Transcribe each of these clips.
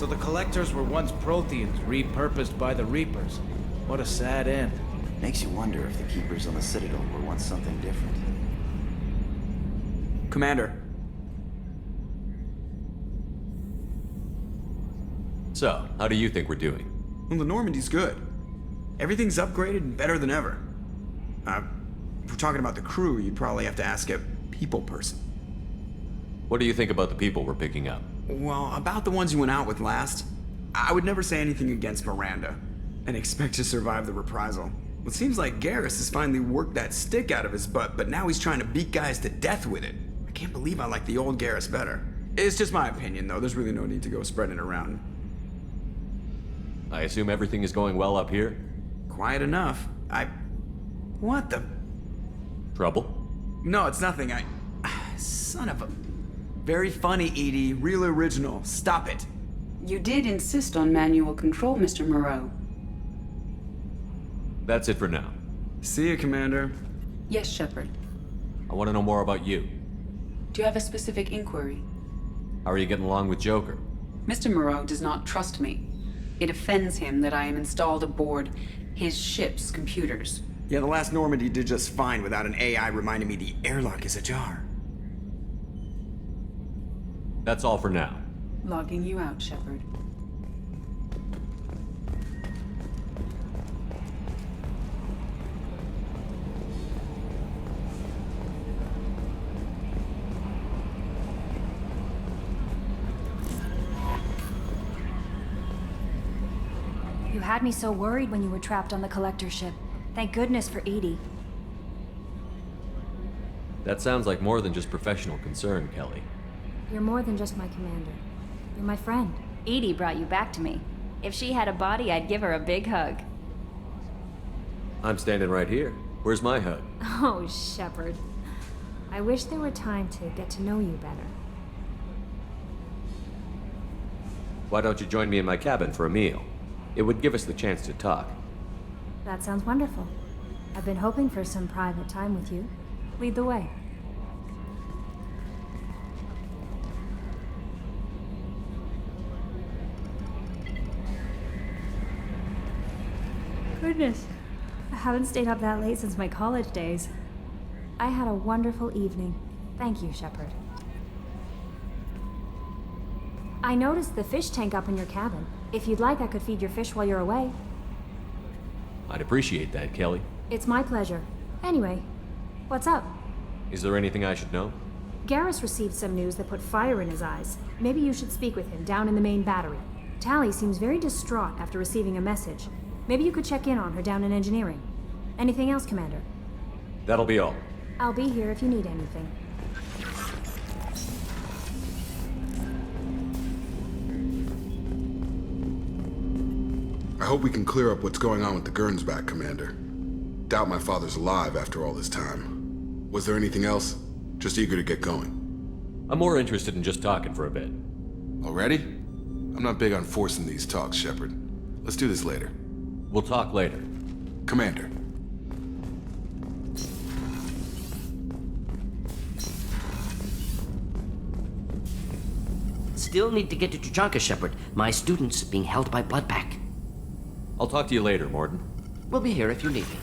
So the Collectors were once Protheans, repurposed by the Reapers. What a sad end. Makes you wonder if the Keepers on the Citadel were once something different. Commander. So, how do you think we're doing? Well, the Normandy's good. Everything's upgraded and better than ever. If we're talking about the crew, you'd probably have to ask a people person. What do you think about the people we're picking up? Well, about the ones you went out with last, I would never say anything against Miranda and expect to survive the reprisal. Well, it seems like Garrus has finally worked that stick out of his butt, but now he's trying to beat guys to death with it. I can't believe I like the old Garrus better. It's just my opinion, though. There's really no need to go spreading it around. I assume everything is going well up here? Quiet enough. What the? Trouble? No, it's nothing. Son of a... Very funny, Edie. Real original. Stop it. You did insist on manual control, Mr. Moreau. That's it for now. See you, Commander. Yes, Shepard. I want to know more about you. Do you have a specific inquiry? How are you getting along with Joker? Mr. Moreau does not trust me. It offends him that I am installed aboard his ship's computers. Yeah, the last Normandy did just fine without an AI reminding me the airlock is ajar. That's all for now. Logging you out, Shepard. You had me so worried when you were trapped on the Collector ship. Thank goodness for Edie. That sounds like more than just professional concern, Kelly. You're more than just my commander. You're my friend. Edie brought you back to me. If she had a body, I'd give her a big hug. I'm standing right here. Where's my hug? Oh, Shepard. I wish there were time to get to know you better. Why don't you join me in my cabin for a meal? It would give us the chance to talk. That sounds wonderful. I've been hoping for some private time with you. Lead the way. Goodness, I haven't stayed up that late since my college days. I had a wonderful evening. Thank you, Shepard. I noticed the fish tank up in your cabin. If you'd like, I could feed your fish while you're away. I'd appreciate that, Kelly. It's my pleasure. Anyway, what's up? Is there anything I should know? Garrus received some news that put fire in his eyes. Maybe you should speak with him down in the main battery. Tali seems very distraught after receiving a message. Maybe you could check in on her down in engineering. Anything else, Commander? That'll be all. I'll be here if you need anything. I hope we can clear up what's going on with the Gernsback, Commander. Doubt my father's alive after all this time. Was there anything else? Just eager to get going. I'm more interested in just talking for a bit. Already? I'm not big on forcing these talks, Shepard. Let's do this later. We'll talk later. Commander. Still need to get to Tuchanka, Shepard. My student's being held by Bloodback. I'll talk to you later, Morden. We'll be here if you need me.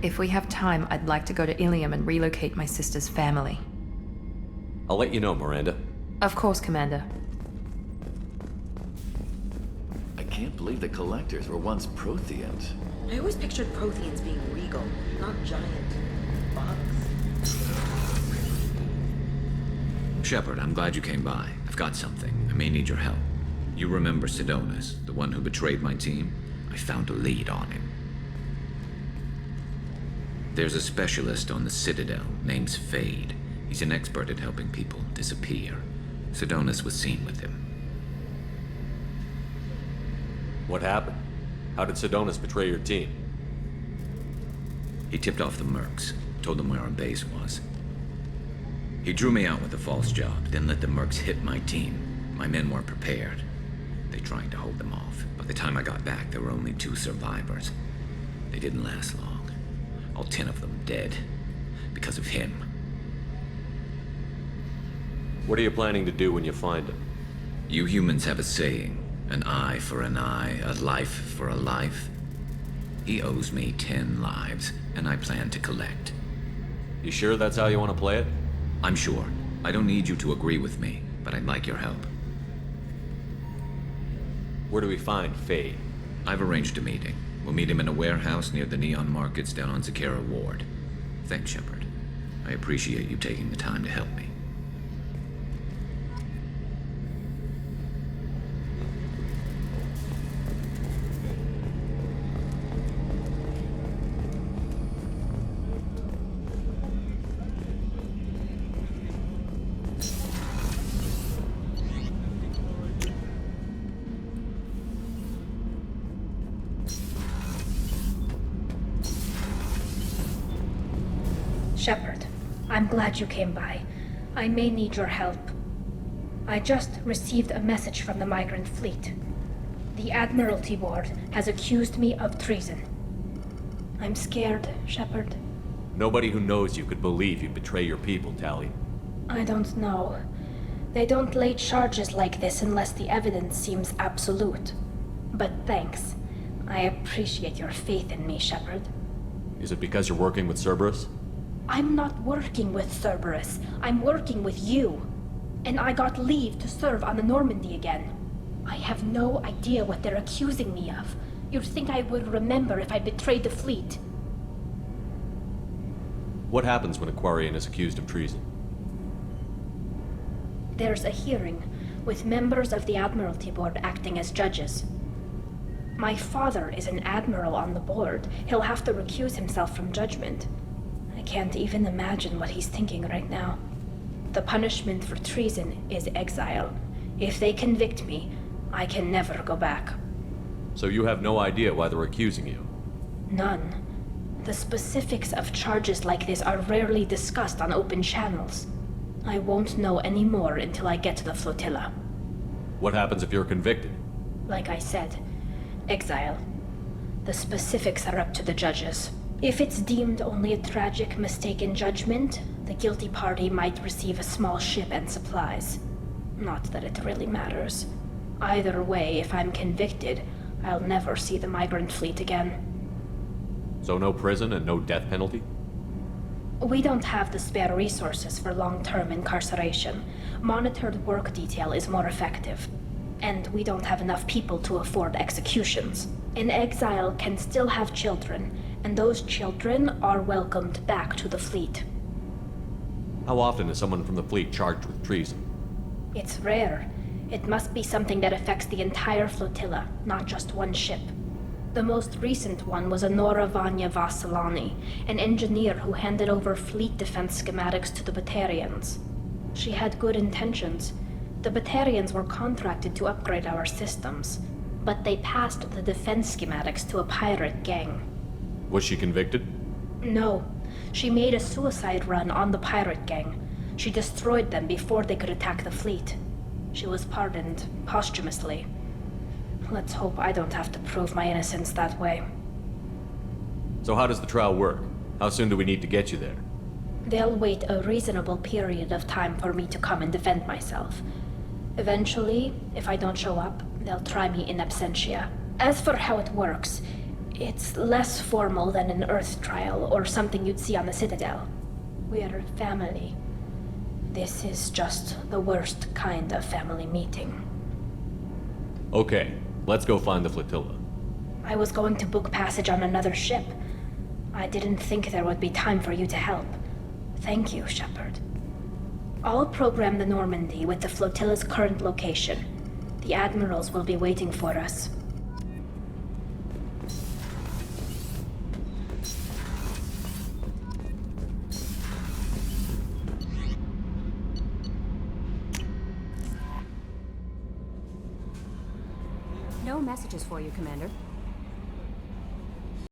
If we have time, I'd like to go to Ilium and relocate my sister's family. I'll let you know, Miranda. Of course, Commander. I can't believe the Collectors were once Protheans. I always pictured Protheans being regal, not giant bugs. Shepard, I'm glad you came by. I've got something. I may need your help. You remember Sidonus, the one who betrayed my team? I found a lead on him. There's a specialist on the Citadel named Fade. He's an expert at helping people disappear. Sidonus was seen with him. What happened? How did Sidonus betray your team? He tipped off the mercs, told them where our base was. He drew me out with a false job, then let the mercs hit my team. My men weren't prepared. They tried to hold them off. By the time I got back, there were only 2 survivors. They didn't last long. All 10 of them dead. Because of him. What are you planning to do when you find him? You humans have a saying, an eye for an eye, a life for a life. He owes me 10 lives, and I plan to collect. You sure that's how you want to play it? I'm sure. I don't need you to agree with me, but I'd like your help. Where do we find Faye? I've arranged a meeting. We'll meet him in a warehouse near the Neon Markets down on Zakera Ward. Thanks, Shepard. I appreciate you taking the time to help me. Shepard, I'm glad you came by. I may need your help. I just received a message from the migrant fleet. The Admiralty Board has accused me of treason. I'm scared, Shepard. Nobody who knows you could believe you'd betray your people, Tali. I don't know. They don't lay charges like this unless the evidence seems absolute. But thanks. I appreciate your faith in me, Shepard. Is it because you're working with Cerberus? I'm not working with Cerberus. I'm working with you. And I got leave to serve on the Normandy again. I have no idea what they're accusing me of. You'd think I would remember if I betrayed the fleet. What happens when a Quarian is accused of treason? There's a hearing, with members of the Admiralty Board acting as judges. My father is an admiral on the board. He'll have to recuse himself from judgment. I can't even imagine what he's thinking right now. The punishment for treason is exile. If they convict me, I can never go back. So you have no idea why they're accusing you? None. The specifics of charges like this are rarely discussed on open channels. I won't know any more until I get to the flotilla. What happens if you're convicted? Like I said, exile. The specifics are up to the judges. If it's deemed only a tragic mistake in judgment, the guilty party might receive a small ship and supplies. Not that it really matters. Either way, if I'm convicted, I'll never see the migrant fleet again. So no prison and no death penalty? We don't have the spare resources for long-term incarceration. Monitored work detail is more effective. And we don't have enough people to afford executions. An exile can still have children, and those children are welcomed back to the fleet. How often is someone from the fleet charged with treason? It's rare. It must be something that affects the entire flotilla, not just one ship. The most recent one was Honora Vanya Vassilani, an engineer who handed over fleet defense schematics to the Batarians. She had good intentions. The Batarians were contracted to upgrade our systems, but they passed the defense schematics to a pirate gang. Was she convicted? No. She made a suicide run on the pirate gang. She destroyed them before they could attack the fleet. She was pardoned posthumously. Let's hope I don't have to prove my innocence that way. So how does the trial work? How soon do we need to get you there? They'll wait a reasonable period of time for me to come and defend myself. Eventually, if I don't show up, they'll try me in absentia. As for how it works, it's less formal than an Earth trial or something you'd see on the Citadel. We're family. This is just the worst kind of family meeting. Okay, let's go find the flotilla. I was going to book passage on another ship. I didn't think there would be time for you to help. Thank you, Shepard. I'll program the Normandy with the flotilla's current location. The admirals will be waiting for us. No messages for you, Commander.